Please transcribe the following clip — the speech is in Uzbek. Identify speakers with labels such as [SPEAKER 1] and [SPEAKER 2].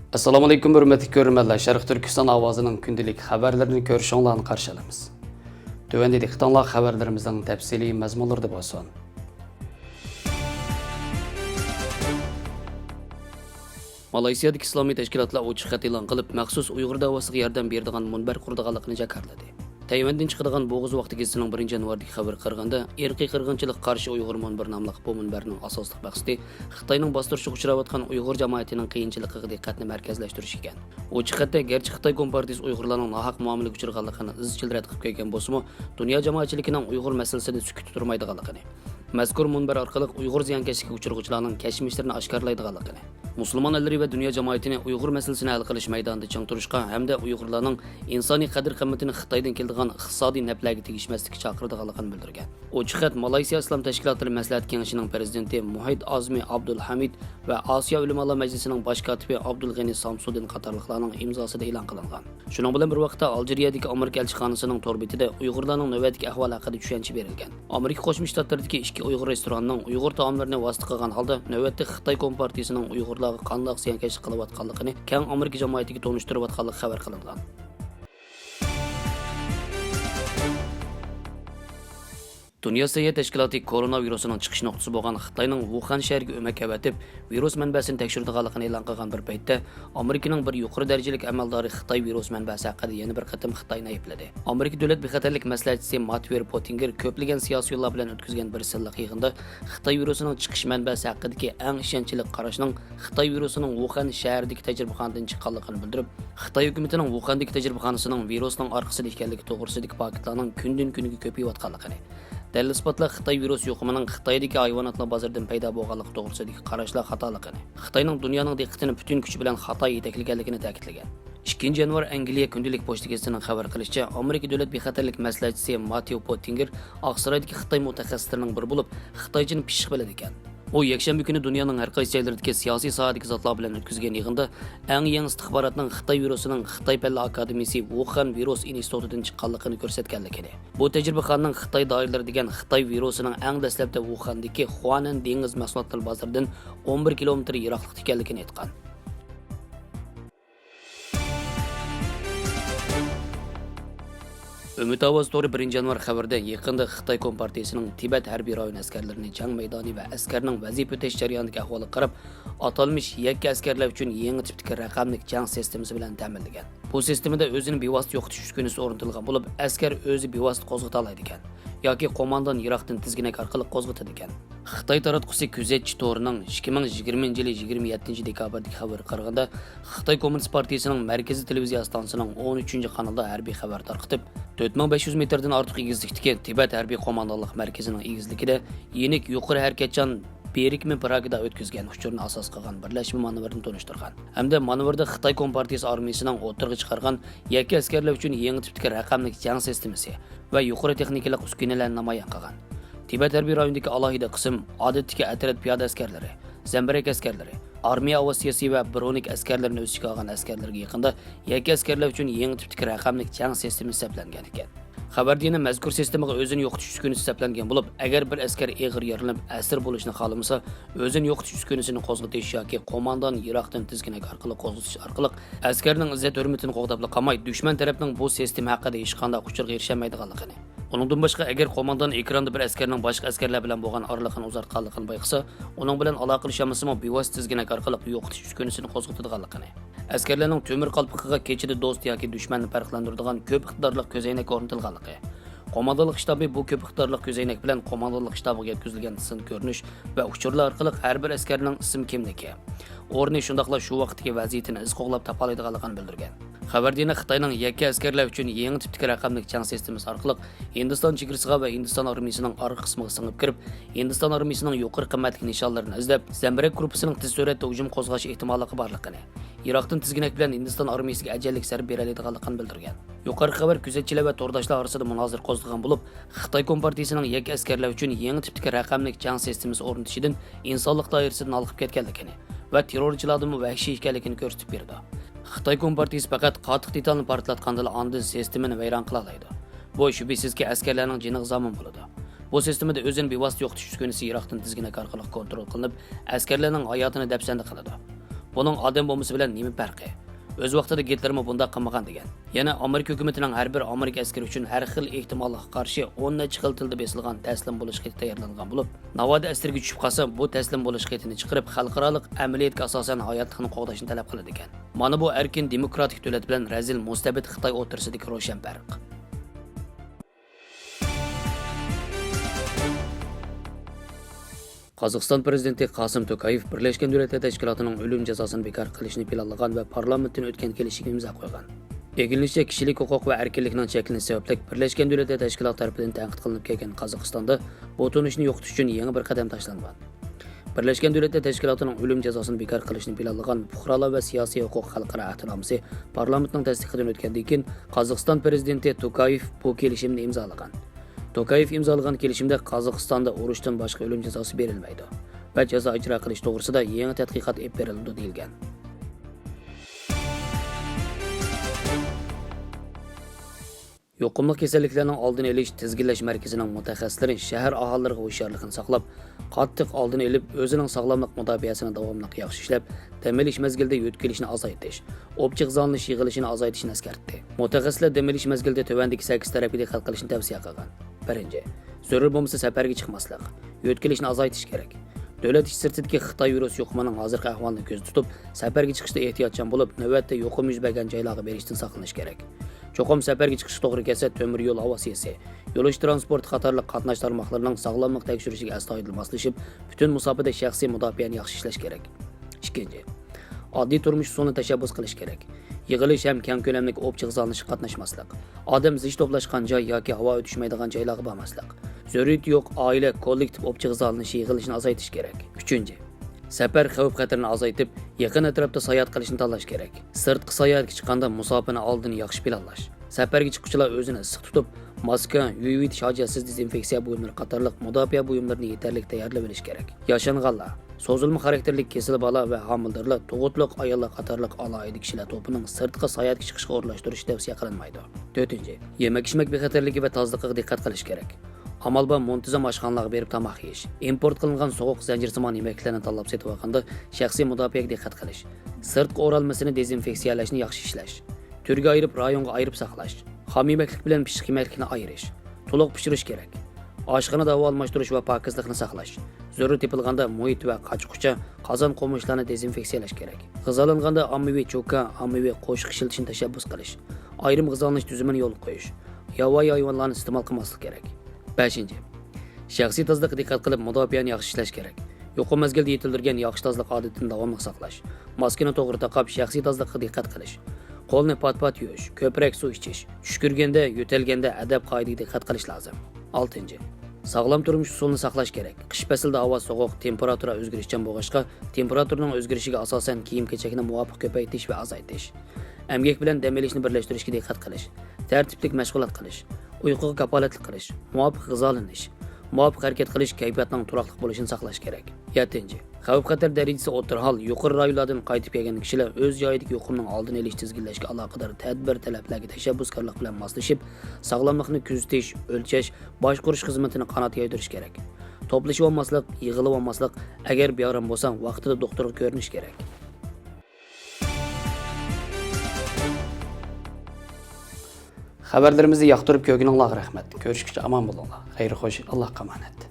[SPEAKER 1] Assalomu alaykum hurmatli ko'ruvchilar. Sherqiy Türkistan Awazining kündilik xəbərlərini görüşünüzü qarşılayırıq. Tövəndə diqqətinizə xəbərlərimizin təfsili məzmunları bolsun. Malaysiyada İslami təşkilatlar ochiq xat e'lon qilib, məxsus Uyghur davosiga yordam beradigan munbər qurdiganligini jakarladi. Tayvandan chiqadigan bo'g'iz vaqti gezisining 1 yanvardagi xabar qirg'anda, İrqىي qirg'inchilik qarshi Uyghur munbər nomli bu munbərning asosli maqsadi Xitoyning bostirishga uchrayotgan Uyghur jamoatining qiyinchiligiga diqqatni markazlashtirish ekan. Ochiq xatda garchi Xitoy kompartiyasi Uyg'urlarning nohaq muomalaga uchraganligini izchil rad qilib kelgan bo'lsa-mu, dunyo jamoatchiligining Uyg'ur masalasida sukut turmaydiganligini, mazkur munbər orqali Uyg'ur ziyonkashlikka uchraguvchilarning kashmishlarini oshkorlaydiganligini, musulmon ellari va dunyo jamoatini Uyg'ur masalasini hal qilish maydonida chang turishga hamda Uyg'urlarning insoniy qadr-qimmatini Xitoydan keladigan iqtisodiy naflarga tegishmaslikka chaqiradiganligini bildirgan. Ochiq xat Malaysiya Islom tashkilotlari maslahat kengashining prezidenti Muhid Azmi Abdulhamid va Osiyo ulamolar majlisining bosh kotibi Abdulg'ani Samsudin qatorliqlarning imzosida e'lon qilingan. Shuning bilan bir vaqtda Aljeriyadagi Amerika elchixonasining tor betida Uyg'urlarning navbatdagi ahvoli haqida tushuncha berilgan. Amerika Qo'shma Shtatlaridagi ikki Uyg'ur restoranining Uyg'ur taomlarini vosita qilgan holda navbatda Xitoy kompartiyasining Uyg'urlarga qanday ziyonkashlik qilayotganligini keng Amerika jamoatiga tonishtirayotganligi xabar qilingan. Dünya Səhiyyə Təşkilatı koronavirusinin çıxış nöqtəsi bolğan Xitayning ۋۇخەن şəhəriga ömək əvətib, virus mənbəsini təkşirdiganlığını e'lon qilgan bir paytda, Amerikaning bir yuqori darajalik amaldori Xitoy virus mənbəsi haqida yana bir qatim Xitoyni aybladi. Amerika davlat bexatarlik maslahatchisi Matthew Pottinger ko'plagan siyosiy yo'llar bilan o'tkazgan bir silliq yig'inda Xitoy virusining chiqish mənbəsi haqidagi eng ishonchli qarashning Xitoy virusining ۋۇخەن shahridagi tajribixonasidan chiqqanligini bildirib, Xitoy hukumatining ۋۇخەندagi tajribixonasining virusning orqasida ekanligi to'g'risidagi paketlarning kundan-kuniga ko'payayotganligini, dalil isbotlar Xitoy virus yuqumining Xitoydagi hayvonotlar bozoridan paydo bo'lganligi to'g'risidagi qarashlar xatoligini, Xitoyning dunyoning diqqatini butun kuchi bilan Xitoy yetakliganligini ta'kidlagan. 2 yanvar Angliya kündilik pochta gazetining xabar qilishicha, Amerika davlat bexatarlik maslahatchisi Matthew Pottinger Oqsaroydagi Xitoy mutaxassislarining biri bo'lib, Xitoychani pishiq biladi ekan. O yakshanba kuni dunyoning har qaysi joylaridagi siyosiy sohadagi zotlar bilan o'tkazgan yig'inda eng yangi istixborotning Xitoy virusining Xitoy Palla akademiyasi ۋۇخەن virus institutidan chiqqanligini ko'rsatganligini, bu tajribaxonaning Xitoy doiralari degan Xitoy virusining eng dastlabda ۋۇخەندagi Xuanan dengiz mahsulotlar bozoridan 11 kilometr yiroqlikda ekanligini aytgan. Ümit Ovoz to'g'ri 1 yanvar xabarda yaqinda Xitoy kompartiyasining Tibet harbiy rayoni askarlarini jang maydoni va askarning vazifa o'tash jarayoniga ahvoliga qarab, atalmish yakka askarlar uchun yangi tipdagi raqamli jang sistemasi bilan ta'minlagan. Bu sistemada o'zini bevosita yo'qotish uskunasi o'rnatilgan bo'lib, askar o'zi bevosita qo'zg'ata oladi ekan yoki qo'mondon yiroqdan tizginak orqali qo'zg'atadi ekan. Xitoy taratqusi kuzatchi to'rining 2020-yili 27 dekabrdagi xabar qaraganda, Xitoy Kommunist partiyasining markaziy televiziya stansiyasining 13-kanalda harbiy xabar tarqatib, 4500 metrdan ortiq egizlikdagi Tibet harbiy qo'mondonlik markazining egizligida yenik yuqori harakatchan berikmi Pragada o'tkazgan uchurni asos qilgan birlashma manevrni tonishtirgan. Hamda manevrda Xitoy kompartiyasi armiyasining o'tirg'i chiqargan yakka askarlar uchun yangi tipdagi raqamli jang sistemasi va yuqori texnikalik uskunalarni namoyon qilgan. Tibet harbiy rayonidagi alohida qism odatdagi otryad piyoda askarlari, zambarak askarlari, armiya avasiyasi va bronik askarlarini o'z ichiga olgan askarlarga yaqinda yakka askarlar uchun yangi tipdagi raqamli jang sistemi hisoblangan ekan. Xabarda yana mazkur sistemaga o'zini yo'qotish uskunasi hisoblangan bo'lib, agar bir askar og'ir yaralanib asir bo'lishni xohlamasa, o'zini yo'qotish uskunasini qo'zg'atish yoki qo'mondon yiroqdan tizginak orqali qo'zg'atish orqali askarning izzat hurmatini qo'g'dab qolmay, dushman tarafning bu sistema haqida hech qanday uchurga erishamaydiganligini. Uningdan boshqa agar qo'mondon ekranda bir askarning boshqa askarlar bilan bo'lgan oraliqni uzartganligini bayqasa, uning bilan aloqalashmasimi bevosita tizginak orqali yo'qotish uskunasini qo'zg'atadiganligini. Askarlarning temir qalpiqiga kechida do'st yoki dushmanni farqlantiradigan ko'p iqtidorli ko'zoynak o'rnatilganligi. Qo'mondonlik shtabi bu ko'p iqtidorli ko'zoynak bilan qo'mondonlik shtabiga yetkazilgan sin ko'rinish va uchurlar orqali har bir askarning ism kimligi, o'rni shundaqla shu vaqtdagi vaziyatini iz qo'g'lab topalaydiganligini bildirgan. Xabarda yana Xitoyning yakka askarlar uchun yangi tipdagi raqamli jang sistemasi orqali Hindiston chegarasiga va Hindiston armiyasining orqa qismiga singib kirib, Hindiston armiyasining yuqori qimmatli nishonlarini izlab, zambarak gruppasining tez sur'atda hujum qo'zg'ash ehtimoliga borligini, Iroqdan tizginak bilan Hindiston armiyasiga ajallik zarb beradiganligini bildirgan. Yuqori xabar kuzatchilar va to'rdoshlar orasida munozir qo'zg'agan bo'lib, Xitoy kompartiyasining yakka askarlar uchun yangi tipdagi raqamli jang sistemasi o'rnatishidan insonlik doirasidan olib ketganligini va terrorchilarning vahshiy ekanligini ko'rsatib berdi. Xitoy kompartiyasi faqat qattiq detalni portlatganda andin sistemani vayron qila oladi. Bu shubhisizki askarlarning jiniga zomin bo'ladi. Bu sistemada o'zini bevosita yo'qotish uskunasi yiroqdan tizginak orqali kontrol qilinib, askarlarning hayotini dafsanda qiladi. Buning odam bo'lmasi bilan nima farqi? O'z vaqtida Gitlermi bunday qilmagan degan. Yana Amerika hukumatining har bir Amerika askari uchun har xil ehtimolga qarshi 10 necha xil tilda besilgan taslim bo'lish xati tayyorlangan bo'lib, navoda asirga tushib qolsa, bu taslim bo'lish xatini chiqarib xalqaro amaliyotga asosan hayotlikni qo'g'dashni talab qiladi ekan. Mana bu erkin demokratik davlat bilan razil mustabid Xitoy o'rtasidagi ro'shan farq. Qozog'iston prezidenti Qosim To'qayev Birlashgan Davlatlar Tashkilotining o'lim jazosini bekor qilishni planlagan va parlamentdan o'tgan kelishuvga imzo qo'ygan. Egilishcha kishilik huquq va erkinlikning cheklanishi sababli Birlashgan Davlatlar Tashkiloti tomonidan tanqid qilinib kelgan Qozog'istonda bu tunishni yo'qotish uchun yangi bir qadam tashlangan. Birlashgan Davlatlar Tashkilotining o'lim jazosini bekor qilishni planlagan fuqarolar va siyosiy huquq xalqaro ahdnomasi parlamentning tasdiqidan o'tgandan keyin Qozog'iston prezidenti To'qayev bu kelishimni imzolagan. To'qayev imzolagan kelishimda Qozog'istonda urushdan boshqa o'lim jazosi berilmaydi va jazo ijro qilish to'g'risida yangi tadqiqot olib berildi deyilgan. Yuqumli kasalliklarning oldini olish tizginlash markazining mutaxassislari shahar aholilariga hushyorlikni saqlab, qattiq oldini olib, o'zining sog'lomlik mudofaasini davomli yaxshi ishlab, dam olish mezgilida yo'tkilishni azaytish, opchiq zonlish yig'ilishini azaytishni eskartdi. Mutaxassislar dam olish mezgilida tövandagi 8 tarafiga diqqat qilishni tavsiya qilgan. Birinchi, zarur bo'lmasa safarga chiqmaslik, yo'tkilishni azaytish kerak. Davlat ish sirtidagi Xitoy virus yuqumning hozirgi ahvolini ko'z tutib, safarga chiqishda ehtiyotchan bo'lib, navbatda yuqum yuz bergan joylarga berishdan saqlanish kerak. Cho'qim safarga chiqish to'g'ri kelsa, temir yo'l havosiyasi, yo'lish transport qatorliq qatnash tarmoqlarining sog'lomlik tekshirishiga astoydil moslashib, butun musobaqada shaxsiy mudofaani yaxshi ishlash kerak. Ikkinchi, oddiy turmush usulini tashabbus qilish kerak. Yig'ilish ham keng ko'lamli opchiq zonlashib qatnashmaslik. Odam zich to'plashgan joy yoki havo o'tishmaydigan joylarga bormaslik. Zaruriyat yo'q oila kollektiv opchiq zonlash yig'ilishini azaytish kerak. Uchinchi, safar xavf-xatarni azaytib, yaqin atrofda sayohat qilishni tanlash kerak. Sirtqi sayohatga chiqqanda musofani oldini yaxshi planlash. Safarga chiquvchilar o'zini issiq tutib, maska, UV shojatsiz dezinfeksiya buyumlari qatorliq mudofaa buyumlarini yetarli tayyorlab olish kerak. Yashanganlar, so'zilma xarakterli kesili bola va homildirlar, tug'utliq ayollar qatorliq alohida kishilar to'pining sirtqi sayohatga chiqishga o'rlashtirish tavsiya qilinmaydi. 4. Yemak-ichmak bexatarligi va tozaligiga diqqat qilish kerak. Amal bilan muntazam oshxonalarga berib tomoq yeyish, import qilingan sovuq zanjirsimon yemeklarni tanlab setib olganda shaxsiy mudofaaga diqqat qilish, sirtqi o'ralmasini dezinfeksiyalashni yaxshi ishlash, turga ayirib rayonga ayirib saqlash, xom yemeklik bilan pishiq yemeklikni ayirish, to'liq pishirish kerak. Oshxonada havo almashtirish va pokizlikni saqlash. Zarur tepilganda muhit va qachqucha, qozon qo'mishlarni dezinfeksiyalash kerak. G'izolanganda ommaviy cho'ka, ommaviy qo'shiq ishlatishni tashabbus qilish, ayrim g'izolanish tuzumini yo'l qo'yish, yovvoyi hayvonlarni iste'mol qilmaslik kerak. 5. Shaxsiy tozaliqqa diqqat qilib mudofaani yaxshi ishlash kerak. Yuqum mezgilda yetildirilgan yaxshi tozalik odatini davomli saqlash. Maskani to'g'ri taqib, shaxsiy tozalikqa diqqat qilish. Qo'lni pat-pat yuvish, ko'proq suv ichish, tushkurganda, yo'talganda adab qoidaga diqqat qilish lozim. 6. Sog'lom turmush usulini saqlash kerak. Qish faslida havo sovuq, temperatura o'zgarishchan bo'lg'achqa, temperaturaning o'zgarishiga asosan kiyim-kechakni muvofiq ko'paytirish va azaytish. Emgak bilan dam olishni birlashtirishga diqqat qilish. Tartibli mashg'ulot qilish. Uyquga kapolatlik qilish, muvofiq g'izolanish, muvofiq harakat qilish kayfiyatning turaqli bo'lishini saqlash kerak. 7. Xavf-xatar darajasi o'rta-hol yuqori rayonlardan qaytib kelgan kishilar o'z joyidagi yuqumning oldini olish tizginlashga aloqador tadbir talablarga tashabbuskorlik bilan moslashib, sog'lomlikni kuzatish, o'lchash, boshqarish xizmatini qanot yoydirish kerak. To'plashib olmaslik, yig'ilib olmaslik, agar beyram bo'lsang, vaqtida doktorga ko'rinish kerak. Xəbərlərimizi yaxtırıb köygünün Allah rəhmət. Görüşükçə aman bulunlar. Xeyri xoş, Allah qamanət.